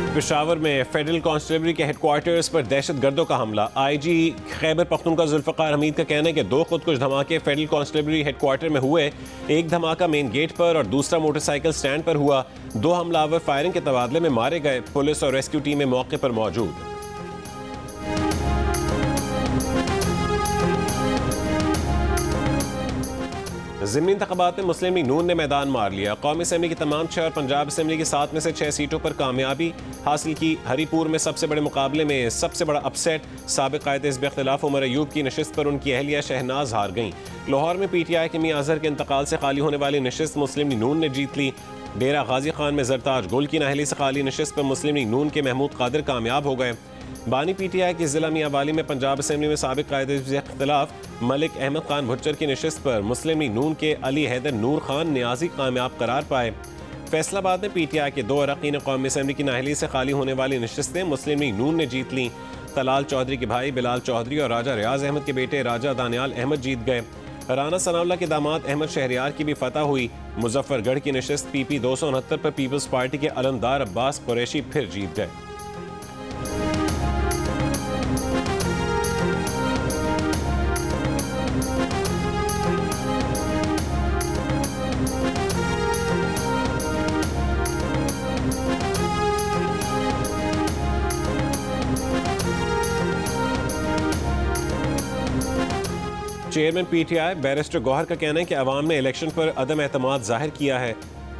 पेशावर में federal constabulary के headquarters पर दहशतगर्दों का हमला। आईजी खैबर पख्तूनख्वा जुल्फकार हमीद का कहना है कि 2 खुदकुश धमाके फेडरल कांस्टेबलरी हेडक्वार्टर में हुए। एक धमाका मेन गेट पर और दूसरा मोटरसाइकिल स्टैंड पर हुआ। 2 हमलावर फायरिंग के तबादले में मारे गए। पुलिस और रेस्क्यू टीमें मौके पर मौजूद। ज़िमनी इंतख़ाबात में मुस्लिम लीग नून ने मैदान मार लिया। कौमी असेंबली की तमाम 6 और पंजाब असेंबली की 7 में से 6 सीटों पर कामयाबी हासिल की। हरीपुर में सबसे बड़े मुकाबले में सबसे बड़ा अपसेट। साबिक़ कायद हिज़्ब इख्तिलाफ उमर अयूब की नशिस्त पर उनकी अहलिया शहनाज हार गईं। लाहौर में PTI के मियां अज़हर के इंतकाल से खाली होने वाली नशिस्त मुस्लिम लीग नून ने जीत ली। डेरा गाजी खान में जरताज गुल की नाहली से खाली नशिस्त पर मुस्लिम लीग नून के महमूद कादिर कामयाब हो गए। बानी PTI की जिला मियाँवाली में पंजाब असेंबली में साबिक़ कायद हिज़्ब इख्तिलाफ मलिक अहमद खान भुच्चर की नशिस्त पर मुस्लिम लीग नून के अली हैदर नूर खान न्याजी कामयाब करार पाए। फैसलाबाद में PTI के 2 अरकान कौमी असेंबली की नाहली से खाली होने वाली नशिस्तें मुस्लिम लीग नून ने जीत लीं। तलाल चौधरी के भाई बिलाल चौधरी और राजा रियाज अहमद के बेटे राजा दानियाल अहमद जीत गए। राना सनाउल्लाह के दामाद अहमद शहरियार की भी फतह हुई। मुजफ्फरगढ़ की नशिस्त PP 269 पर पीपल्स पार्टी के अलमदार अब्बास कुरैशी फिर जीत गए। चेयरमैन PTI बैरिस्टर गौहर का कहना है कि अवाम ने इलेक्शन पर अदम एतमाद जाहिर किया है।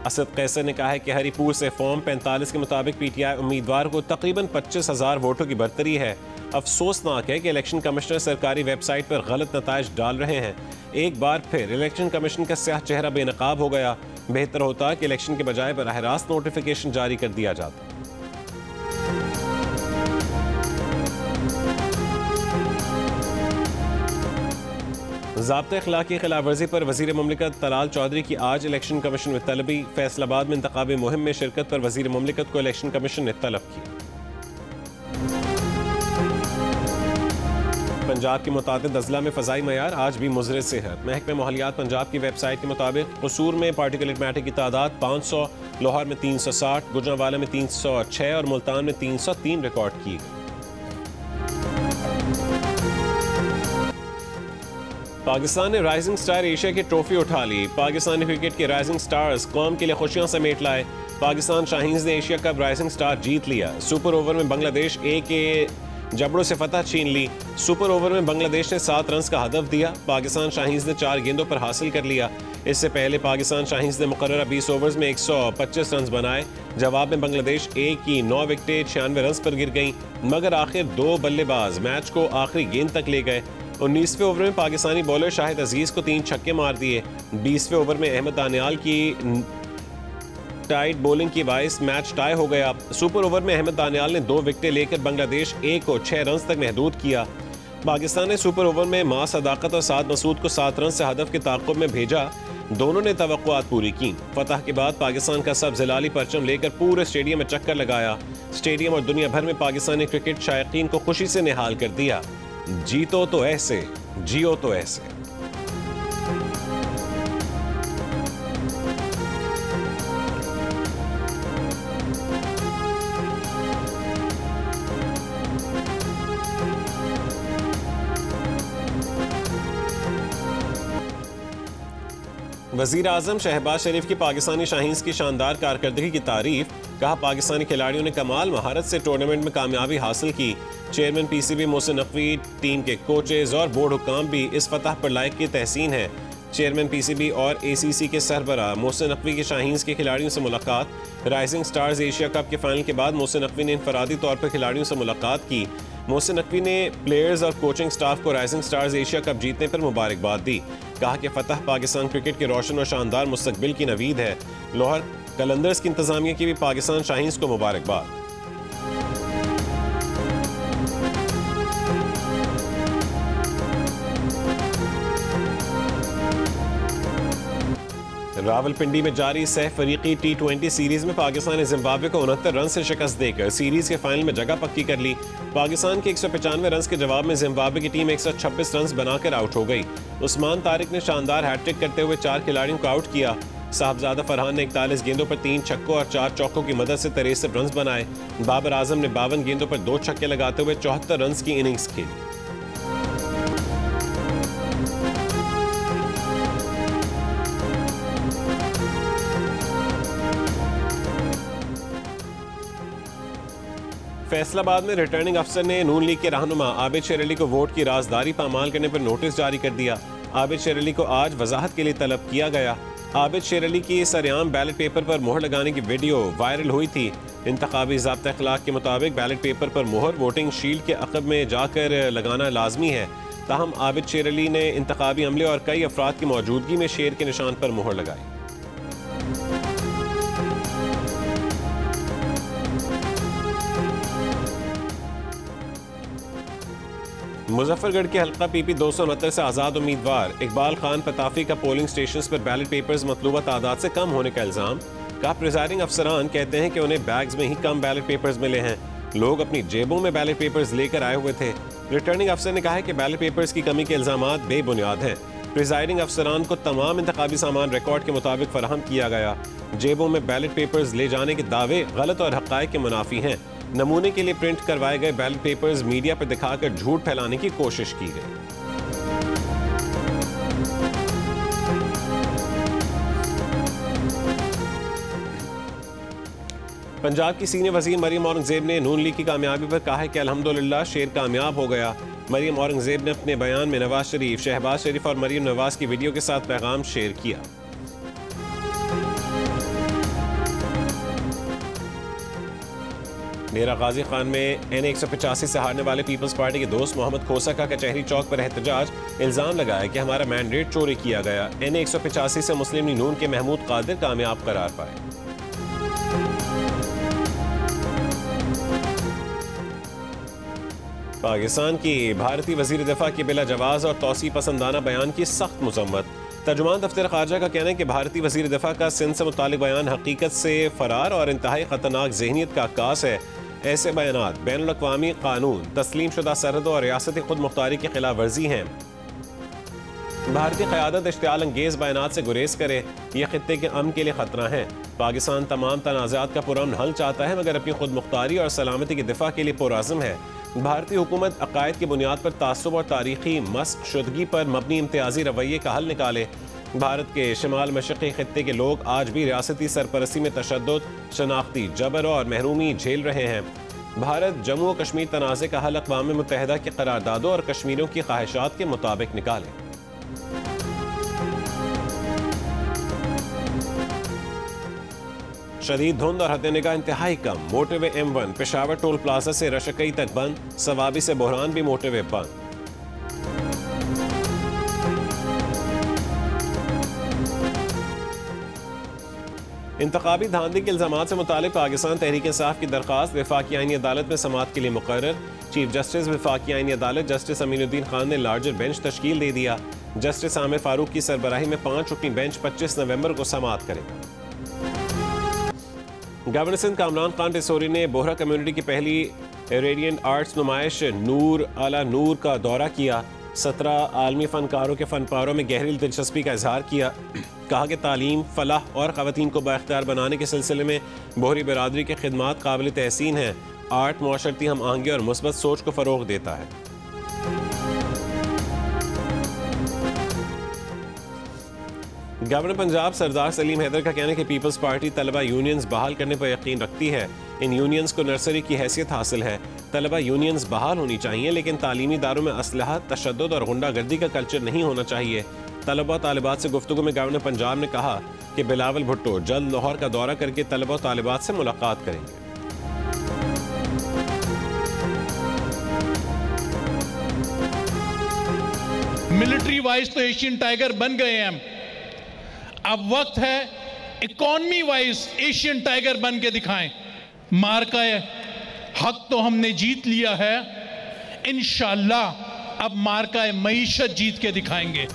असद कैसर ने कहा है कि हरीपुर से फॉर्म 45 के मुताबिक PTI उम्मीदवार को तकरीबन 25,000 वोटों की बरतरी है। अफसोसनाक है कि इलेक्शन कमिश्नर सरकारी वेबसाइट पर गलत नताइज डाल रहे हैं। एक बार फिर इलेक्शन कमीशन का स्याह चेहरा बेनकाब हो गया। बेहतर होता कि इलेक्शन के बजाय बराह रास्त नोटिफिकेशन जारी कर दिया जाता। ज़ाब्ता इखलाक की खिलाफ वर्जी पर वज़ीर मुमलिकत तलाल चौधरी की आज इलेक्शन कमीशन में तलबी। फैसलाबाद में इंतखाबी मुहिम में शिरकत पर वज़ीर मुमलिकत को इलेक्शन कमीशन ने तलब की। पंजाब की मुतादिद अजला में फ़ज़ाई मयार आज भी मुज़र सेहत। महकमे माहौलियात पंजाब की वेबसाइट के मुताबिक कसूर में पार्टिकुलेट मैटर की तादाद 500, लाहौर में 360, गुजरांवाला में 306 और मुल्तान में 303 रिकॉर्ड की गई। पाकिस्तान ने राइजिंग स्टार एशिया की ट्रॉफी उठा ली। पाकिस्तानी क्रिकेट के राइजिंग स्टार्स कौम के लिए खुशियां समेट लाए। पाकिस्तान शाहीन्स ने एशिया कप राइजिंग स्टार जीत लिया। सुपर ओवर में बांग्लादेश A के जबड़ों से फतह छीन ली। सुपर ओवर में बांग्लादेश ने 7 रन का हदफ दिया। पाकिस्तान शाहीन्स ने 4 गेंदों पर हासिल कर लिया। इससे पहले पाकिस्तान शाहीन्स ने मुकर्ररा 20 ओवर्स में 125 रन बनाए। जवाब में बांग्लादेश A की 9 विकेटें 96 रन पर गिर गईं, मगर आखिर 2 बल्लेबाज मैच को आखिरी गेंद तक ले गए। 19वें ओवर में पाकिस्तानी बॉलर शाहिद अजीज को 3 छक्के मार दिए। 20वें ओवर में अहमद दानियाल की टाइट बॉलिंग की बाइस मैच टाई हो गया। सुपर ओवर में अहमद दानियाल ने 2 विकेटें लेकर बांग्लादेश A को 6 रन तक महदूद किया। पाकिस्तान ने सुपर ओवर में मां सदाकत और साद मसूद को 7 रन से हदफ के ताक़ुब में भेजा। दोनों ने तवक्कुआत पूरी की। फतह के बाद पाकिस्तान का सब जिलाली परचम लेकर पूरे स्टेडियम में चक्कर लगाया। स्टेडियम और दुनिया भर में पाकिस्तानी क्रिकेट शायकीन को खुशी से निहाल कर दिया। जीतो तो ऐसे, जियो तो ऐसे। वज़ीर आज़म शहबाज शरीफ की पाकिस्तानी शाहीन्स की शानदार कारकर्दगी की तारीफ। कहा पाकिस्तानी खिलाड़ियों ने कमाल महारत से टूर्नामेंट में कामयाबी हासिल की। Chairman PCB Mohsin Naqvi, team के कोचेज और बोर्ड हुक्काम भी इस फतह पर लायक की तहसीन है। चेयरमैन PCB और ACC के सरबराह मोहसिन नकवी के शाहीन्स के खिलाड़ियों से मुलाकात। राइजिंग स्टार्स एशिया कप के फाइनल के बाद मोहसिन नकवी ने इनफरादी तौर पर खिलाड़ियों से मुलाकात की। मोहसिन नकवी ने प्लेयर्स और कोचिंग स्टाफ को राइजिंग स्टार्स एशिया कप जीतने पर मुबारकबाद दी। कहा कि फतह पाकिस्तान क्रिकेट के रोशन और शानदार मुस्तकबिल की नवीद है। लाहौर कलंदर्स की इंतजामिया की भी पाकिस्तान शाहीन्स को मुबारकबाद। रावलपिंडी में जारी सह फरीकी T20 सीरीज में पाकिस्तान ने जिम्बाब्वे को 69 रन से शिकस्त देकर सीरीज के फाइनल में जगह पक्की कर ली। पाकिस्तान के 195 रन के जवाब में जिम्बाब्वे की टीम 126 रन बनाकर आउट हो गई। उस्मान तारिक ने शानदार हैट्रिक करते हुए 4 खिलाड़ियों को आउट किया। साहबजादा फरहान ने 41 गेंदों पर 3 छक्कों और 4 चौकों की मदद से 63 रन बनाए। बाबर आजम ने 52 गेंदों पर 2 छक्के लगाते हुए 74 रन की इनिंग्स खेली। फैसलाबाद में रिटर्निंग अफसर ने नून लीग के रहनुमा आबिद शेर अली को वोट की राजदारी पामाल करने पर नोटिस जारी कर दिया। आबिद शेर अली को आज वजाहत के लिए तलब किया गया। आबिद शेर अली की सरेआम बैलेट पेपर पर मोहर लगाने की वीडियो वायरल हुई थी। इंतखाबी ज़ाब्ता अखलाक के मुताबिक बैलेट पेपर पर मोहर वोटिंग शील्ड के अक़ब में जाकर लगाना लाजमी है। ताहम आबिद शेर अली ने इंतखाबी अमले और कई अफराद की मौजूदगी में शेर के निशान पर मोहर लगाई। मुजफ्फरगढ़ के हल्का पीपी 269 से आज़ाद उम्मीदवार इकबाल खान पताफी का पोलिंग स्टेशन पर बैलेट पेपर्स मतलूबा तादाद से कम होने का इल्ज़ाम का प्रिजाइडिंग अफसरान कहते हैं कि उन्हें बैग्स में ही कम बैलेट पेपर्स मिले हैं। लोग अपनी जेबों में बैलेट पेपर्स लेकर आए हुए थे। रिटर्निंग अफसर ने कहा है कि बैलेट पेपर्स की कमी के इल्ज़ामात बेबुनियाद हैं। प्रिजाइडिंग अफसरान को तमाम इंतखाबी सामान रिकॉर्ड के मुताबिक फराहम किया गया। जेबों में बैलेट पेपर्स ले जाने के दावे गलत और हक़ाइक़ के मुनाफी हैं। नमूने के लिए प्रिंट करवाए गए बैलेट पेपर्स मीडिया पर दिखाकर झूठ फैलाने की कोशिश की गई। पंजाब की सीनियर वज़ीर मरियम औरंगज़ेब ने नून लीग की कामयाबी पर कहा है कि अल्हम्दुलिल्लाह शेर कामयाब हो गया। मरियम औरंगज़ेब ने अपने बयान में नवाज शरीफ, शहबाज शरीफ और मरियम नवाज की वीडियो के साथ पैगाम शेयर किया। डेरा गाजी खान में NA 185 से हारने वाले पीपल्स पार्टी के दोस्त मोहम्मद खोसा का कचहरी चौक पर एहतजाज। इल्ज़ाम लगाया कि हमारा मैंडेट चोरी किया गया। NA 185 से मुस्लिम लीग नून के महमूद कादिर कामयाब करार पाए। पाकिस्तान की भारतीय वज़ीर दिफा के बिला जवाज़ और तौसी पसंदाना बयान की सख्त मज़म्मत। तर्जुमान दफ्तर खारजा का कहना है कि भारतीय वज़ीर दिफा का सिंध से मुतालिक बयान हकीकत से फरार और इंतहाई ख़तरनाक ज़हनियत का अक्कास है। ऐसे बयानात बैनुल अक़वामी कानून, तस्लीम शुदा सरहदों और रियासती खुद मुख्तारी की खिलाफ वर्जी हैं। भारतीय क़यादत इश्तियाल अंगेज़ बयानात से गुरेज करे। यह खित्ते के अमन के लिए ख़तरा है। पाकिस्तान तमाम तनाज़ात का पुरअमन हल चाहता है मगर अपनी खुद मुख्तारी और सलामती के दिफा के लिए पुरअज़्म है। भारतीय हुकूमत अकायद की बुनियाद पर तासुब और तारीखी मस्क शुदगी पर मबनी इम्तियाजी रवैये का हल निकाले। भारत के शिमाल मशरक़ी खित्ते के लोग आज भी रियासती सरपरस्ती में तशद्दुद, शनाख्ती जबर और महरूमी झेल रहे हैं। भारत जम्मू और कश्मीर तनाज़े का हल अक़वाम मुत्तहिदा की करारदादों और कश्मीरियों की ख्वाहिशात के मुताबिक निकाले। शदीद धुंध और हद निगाह इंतहाई कम। Motorway M1 Peshawar toll plaza से रशकई तक बंद। सवाबी से बोहरान भी मोटरवे बंद। इंतखाबी धांधली के इल्जामात से मुतालिक पाकिस्तान तहरीक इंसाफ की दरख्वास्त वफाकी आईनी अदालत में समाअत के लिए मुकर्रर। चीफ जस्टिस वफाकी आईनी अदालत जस्टिस अमीनुद्दीन खान ने लार्जर बेंच तश्कील दे दिया। जस्टिस आमिर फारूक की सरबराही में 5 रुकनी बेंच 25 नवंबर को समाअत करेगा। गवर्नर सिंध कामरान खान टिसोरी ने बोहरा कम्युनिटी की पहली रेडियंट आर्ट्स नुमाइश नूर अला नूर का दौरा किया। 17 आलमी फनकारों के फनपारों में गहरी दिलचस्पी का इजहार किया। कहा कि तालीम, फलाह और ख़वातीन को बाख्तियार बनाने के सिलसिले में बोहरी बरादरी के खिदमात काबिल तहसीन हैं। आर्ट मुआशरती हम आहंगी और मुस्बत सोच को फ़रोग़ देता है। गवर्नर पंजाब सरदार सलीम हैदर का कहना है कि पीपल्स पार्टी तलबा यूनियंस बहाल करने पर यकीन रखती है। इन यूनियंस को नर्सरी की हैसियत हासिल है। तलबा यूनियंस बहाल होनी चाहिए लेकिन तालीमी इदारों में असलहा, तशद्दुद और गुंडागर्दी का कल्चर नहीं होना चाहिए। तलबा तालिबात से गुफ्तगू में गवर्नर पंजाब ने कहा कि बिलावल भुट्टो जल्द लाहौर का दौरा करके तलबा तालिबात से मुलाकात करेंगे। मिलिट्री वाइज तो एशियन टाइगर बन गए हैं हम। अब वक्त है इकोनॉमी वाइज एशियन टाइगर बन के दिखाएं। मार्का हक तो हमने जीत लिया है, इंशाअल्लाह अब मार्का मईशत जीत के दिखाएंगे।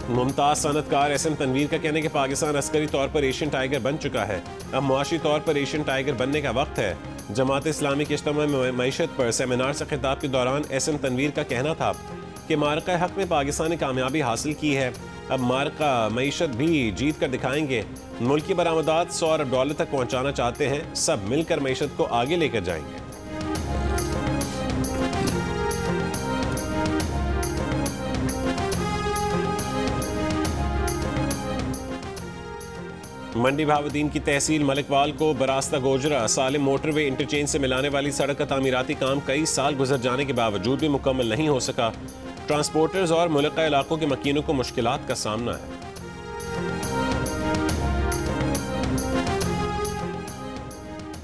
मुमताज सनतकार SM तनवीर का कहना है कि पाकिस्तान अस्करी तौर पर एशियन टाइगर बन चुका है। अब मुआशी तौर पर एशियन टाइगर बनने का वक्त है। जमात इस्लामी के इज्तिमा मईशत पर सेमिनार से खिताब के दौरान SM तनवीर का कहना था कि मार्का हक में पाकिस्तान ने कामयाबी हासिल की है। अब मार्का मईशत भी जीत कर दिखाएंगे। मुल्क की बरामदात 100 अरब डॉलर तक पहुंचाना चाहते हैं। सब मिलकर मईशत को आगे लेकर जाएंगे। मंडी भावदीन की तहसील मलिकवाल को बरास्ता गोजरा सालिम मोटरवे इंटरचेंज से मिलाने वाली सड़क का तामीराती काम कई साल गुजर जाने के बावजूद भी मुकम्मल नहीं हो सका। ट्रांसपोर्टर्स और मुल्का इलाकों के मकीनों को मुश्किलात का सामना है।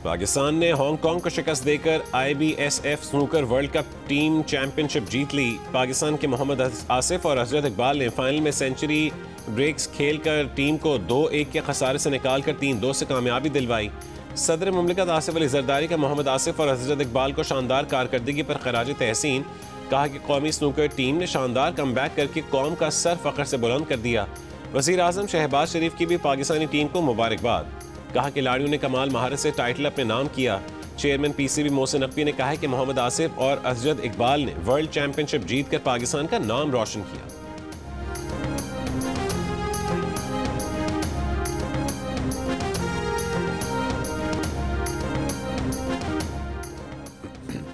पाकिस्तान ने हांगकांग को शिकस्त देकर IBSF snooker world cup team championship जीत ली। पाकिस्तान के मोहम्मद आसिफ और हजरत इकबाल ने फाइनल में सेंचुरी ब्रेक्स खेलकर टीम को 2-1 के खसारे से निकालकर 3-2 से कामयाबी दिलवाई। सदर मुमलिकत आसिफ अली जरदारी का मोहम्मद आसिफ और हजरत इकबाल को शानदार कारकर्दगी पर खराज तहसीन। कहा कि कौमी स्नूकर टीम ने शानदार कमबैक करके कौम का सर फख्र से बुलंद कर दिया। वज़ीर आज़म शहबाज शरीफ की भी पाकिस्तानी टीम को मुबारकबाद। कहा कि लाड़ियों ने कमाल महारत से टाइटल अपने नाम किया। चेयरमैन PCB मोहसिन नकवी ने कहा है कि मोहम्मद आसिफ और हजरत इकबाल ने वर्ल्ड चैंपियनशिप जीतकर पाकिस्तान का नाम रोशन किया।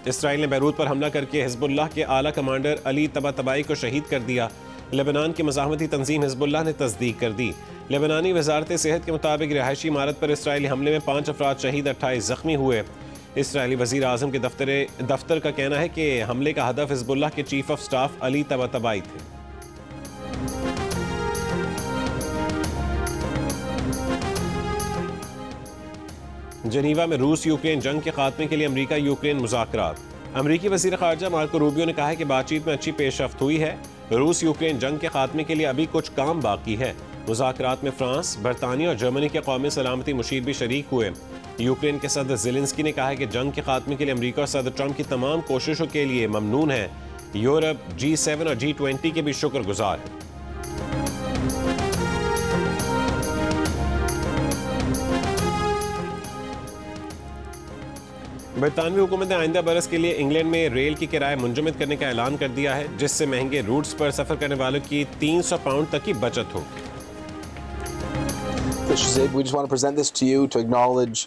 इसराइल ने बैरूत पर हमला करके हिजबुल्लाह के आला कमांडर अली तबातबाई को शहीद कर दिया। लेबनान की मज़ाहमती तंजीम हिजबुल्लाह ने तस्दीक कर दी। लेबनानी वजारत सेहत के मुताबिक रिहायशी इमारत पर इसराइली हमले में 5 अफराद शहीद 28 जख्मी हुए। इसराइली वज़ीर आज़म के दफ्तर का कहना है कि हमले का हदफ हिजबुल्लाह के chief of staff Ali Tabatabai थे। जनीवा में रूस यूक्रेन जंग के खात्मे के लिए अमरीका यूक्रेन मुज़ाकरात। अमरीकी वज़ीर ख़ारजा मार्को रूबियो ने कहा है कि बातचीत में अच्छी पेशरफ्त हुई है। रूस यूक्रेन जंग के खात्मे के लिए अभी कुछ काम बाकी है। मुज़ाकरात में फ्रांस, बरतानिया और जर्मनी के कौमी सलामती मुशीर भी शरीक हुए। यूक्रेन के सदर ज़ेलेंस्की ने कहा है कि जंग के खात्मे के लिए अमरीका और सदर ट्रंप की तमाम कोशिशों के लिए ममनून है। यूरोप G7 और G20 के भी शुक्रगुजार है। बरतानवी हुकूमत ने आइंदा बरस के लिए इंग्लैंड में रेल की किराए मुंजमद करने का ऐलान कर दिया है, जिससे महंगे रूट्स पर सफर करने वालों की 300 पाउंड तक की बचत होगी। We just want to present this to you to acknowledge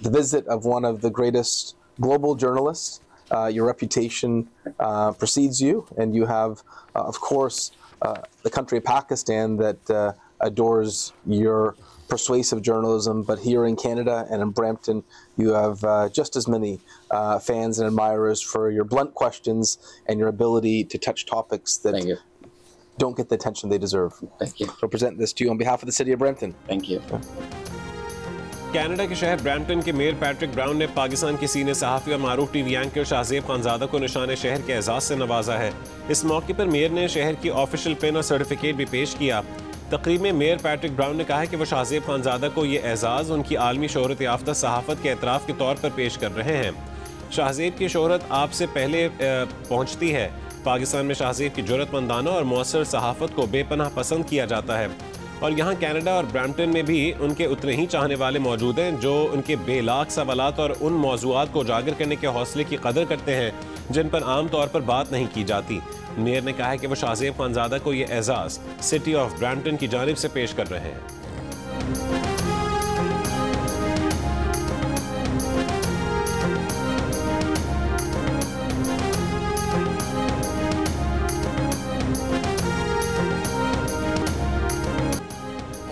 the visit of one of the greatest global journalists. Your reputation precedes you, and you have, of course, the country of Pakistan that adores your persuasive journalism, but here in Canada and in Brampton, you have just as many fans and admirers for your blunt questions and your ability to touch topics that don't get the attention they deserve. Thank you. So present this to you on behalf of the city of Brampton. Thank you. Canada के शहर Brampton के mayor Patrick brown ने पाकिस्तान के senior सहाफ़ी और मारूफ TV anchor Shahzeb Khanzada को निशान शहर के एजाज़ से नवाजा है। इस मौके पर मेयर ने शहर की ऑफिशियल पेन और सर्टिफिकेट भी पेश किया। तकरीब में मेयर पैट्रिक ब्राउन ने कहा है कि वो शाहजेब खानजादा को ये एजाज़ उनकी आलमी शोहरत याफ्ता सहाफ़त के एतराफ़ के तौर पर पेश कर रहे हैं। शाहजेब की शोहरत आपसे पहले पहुँचती है। पाकिस्तान में शाहजेब की जुर्रतमंदाना और मौसर सहाफ़त को बेपनाह पसंद किया जाता है और यहाँ कनाडा और ब्रैम्पटन में भी उनके उतने ही चाहने वाले मौजूद हैं जो उनके बेलाख सवालात और उन मौज़ूआत को उजागर करने के हौसले की कदर करते हैं जिन पर आम तौर पर बात नहीं की जाती। मेयर ने कहा है कि वो शाहजेब खानजादा को ये एजाज़ सिटी ऑफ ब्रैम्पटन की जानिब से पेश कर रहे हैं।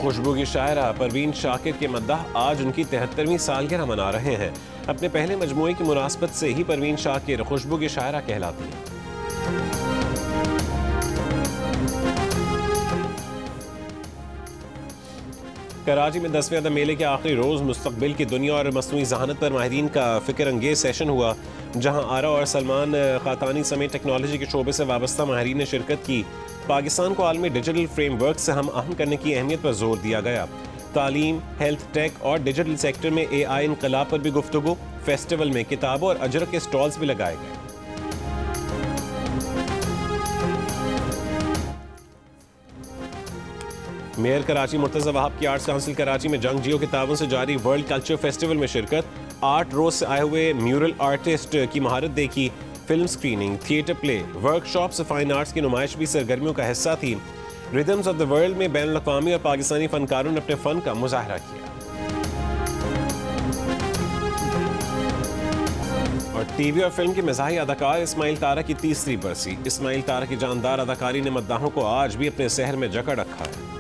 खुशबू की शायरा परवीन शाकिर के मद्दाह आज उनकी 73वीं सालगिरह मना रहे हैं। अपने पहले मजमूए की मुनासबत से ही परवीन शाकिर खुशबू की शायरा कहलाती हैं। कराची में 10वें अदब मेले के आखिरी रोज़ मुस्तकबिल की दुनिया और मसनूई ज़हानत पर माहिरीन का फ़िक्र अंगेज़ सेशन हुआ, जहां आरा और सलमान खातानी समेत टेक्नोलॉजी के शोबे से वाबस्ता माहिरीन ने शिरकत की। पाकिस्तान को आलमी डिजिटल फ्रेमवर्क से हम आहंग करने की अहमियत पर जोर दिया गया। तालीम, हेल्थ टेक और डिजिटल सेक्टर में AI इनकलाब पर भी गुफ्तगू। फेस्टिवल में किताबों और अजरक के स्टॉल्स भी लगाए गए। मेयर कराची मुर्तज़ा वहाब की आर्ट्स काउंसिल कराची में जंग जियो के ताबन से जारी वर्ल्ड कल्चर फेस्टिवल में शिरकत। आर्ट रोज से आए हुए म्यूरल आर्टिस्ट की महारत देखी। Film screening, theatre play, workshops, fine arts की नुमाइश भी सरगर्मियों का हिस्सा थी। रिदम्स ऑफ द वर्ल्ड में बैनुल अक़वामी और पाकिस्तानी फनकारों ने अपने फन का मुजाहरा किया। और टीवी और फिल्म के मज़ाही अदाकार इस्माइल तारा की तीसरी बरसी। इस्माइल तारा की जानदार अदाकारी ने मद्दाहों को आज भी अपने सहर में जकड़ रखा है।